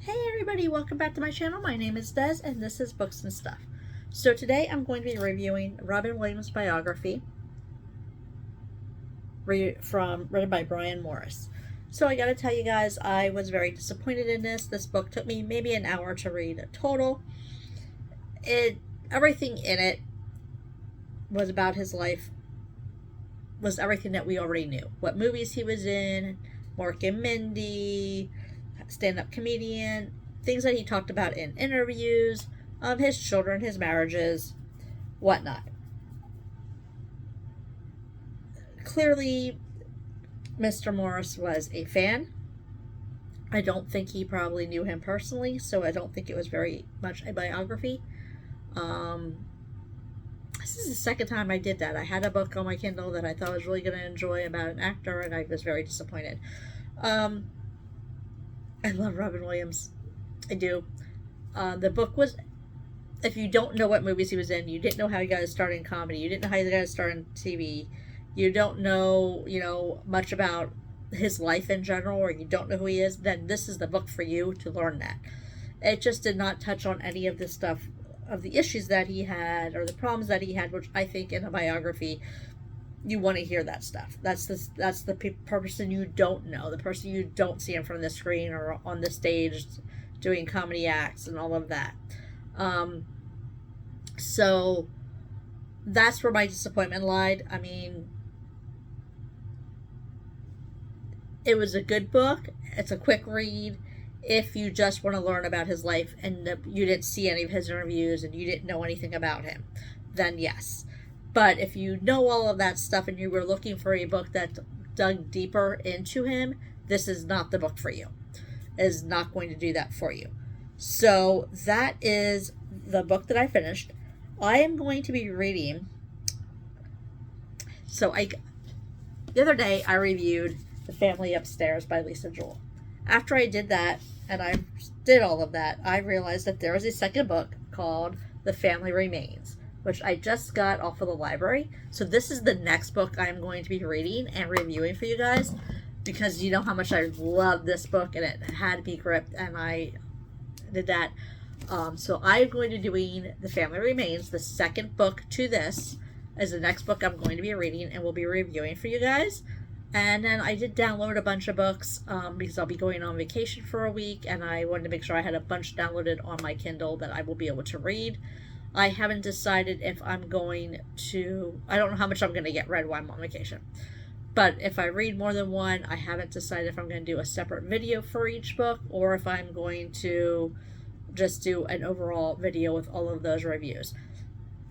Hey everybody, welcome back to my channel. My name is Des and this is Books and Stuff. So today I'm going to be reviewing Robin Williams' biography written by Brian Morris. So I gotta tell you guys, I was very disappointed in this. This book took me maybe an hour to read total. Everything in it was about his life, was everything that we already knew. What movies he was in, Mork and Mindy, stand-up comedian, things that he talked about in interviews, his children, his marriages, whatnot. Clearly, Mr. Morris was a fan. I don't think he probably knew him personally, so I don't think it was very much a biography. This is the second time I did that. I had a book on my Kindle that I thought I was really going to enjoy about an actor, and I was very disappointed. I love Robin Williams. I do. The book was, if you don't know what movies he was in, you didn't know how he got his start in comedy, you didn't know how he got his start in TV, you don't know, much about his life in general, or you don't know who he is, then this is the book for you to learn that. It just did not touch on any of this stuff, of the issues that he had, or the problems that he had, which I think in a biography, you want to hear that stuff. That's the person you don't know, the person you don't see in front of the screen or on the stage doing comedy acts and all of that. So that's where my disappointment lied. I mean, it was a good book. It's a quick read. If you just want to learn about his life and you didn't see any of his interviews and you didn't know anything about him, then yes. But if you know all of that stuff and you were looking for a book that dug deeper into him, this is not the book for you. It is not going to do that for you. So that is the book that I finished. I am going to be reading. The other day I reviewed The Family Upstairs by Lisa Joel. After I did that, and I did all of that, I realized that there was a second book called The Family Remains, which I just got off of the library. So this is the next book I'm going to be reading and reviewing for you guys, because you know how much I love this book and it had me gripped, and I did that. So I'm going to be doing The Family Remains. The second book to this is the next book I'm going to be reading and will be reviewing for you guys. And then I did download a bunch of books because I'll be going on vacation for a week, and I wanted to make sure I had a bunch downloaded on my Kindle that I will be able to read. I haven't decided if I'm going to, I don't know how much I'm going to get read while I'm on vacation. But if I read more than one, I haven't decided if I'm going to do a separate video for each book or if I'm going to just do an overall video with all of those reviews.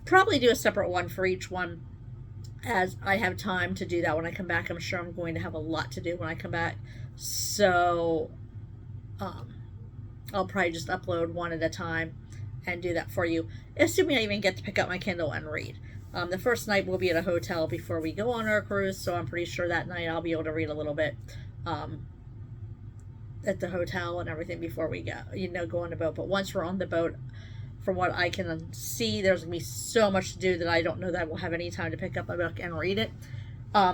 Probably do a separate one for each one as I have time to do that when I come back. I'm sure I'm going to have a lot to do when I come back. So I'll probably just upload one at a time and do that for you, assuming I even get to pick up my Kindle and read. The first night we'll be at a hotel before we go on our cruise, so I'm pretty sure that night I'll be able to read a little bit at the hotel and everything before we go on the boat. But once we're on the boat, from what I can see, there's going to be so much to do that I don't know that I will have any time to pick up a book and read it.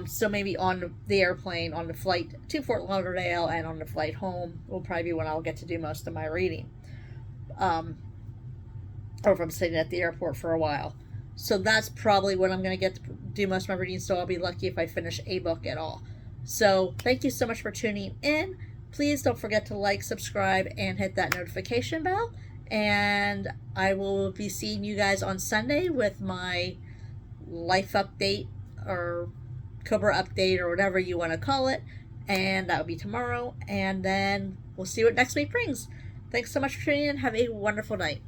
So maybe on the airplane, on the flight to Fort Lauderdale and on the flight home will probably be when I'll get to do most of my reading. Or if I'm sitting at the airport for a while. So that's probably when I'm going to get to do most of my reading, so I'll be lucky if I finish a book at all. So thank you so much for tuning in. Please don't forget to like, subscribe, and hit that notification bell. And I will be seeing you guys on Sunday with my life update or Cobra update or whatever you want to call it. And that will be tomorrow. And then we'll see what next week brings. Thanks so much for tuning in. Have a wonderful night.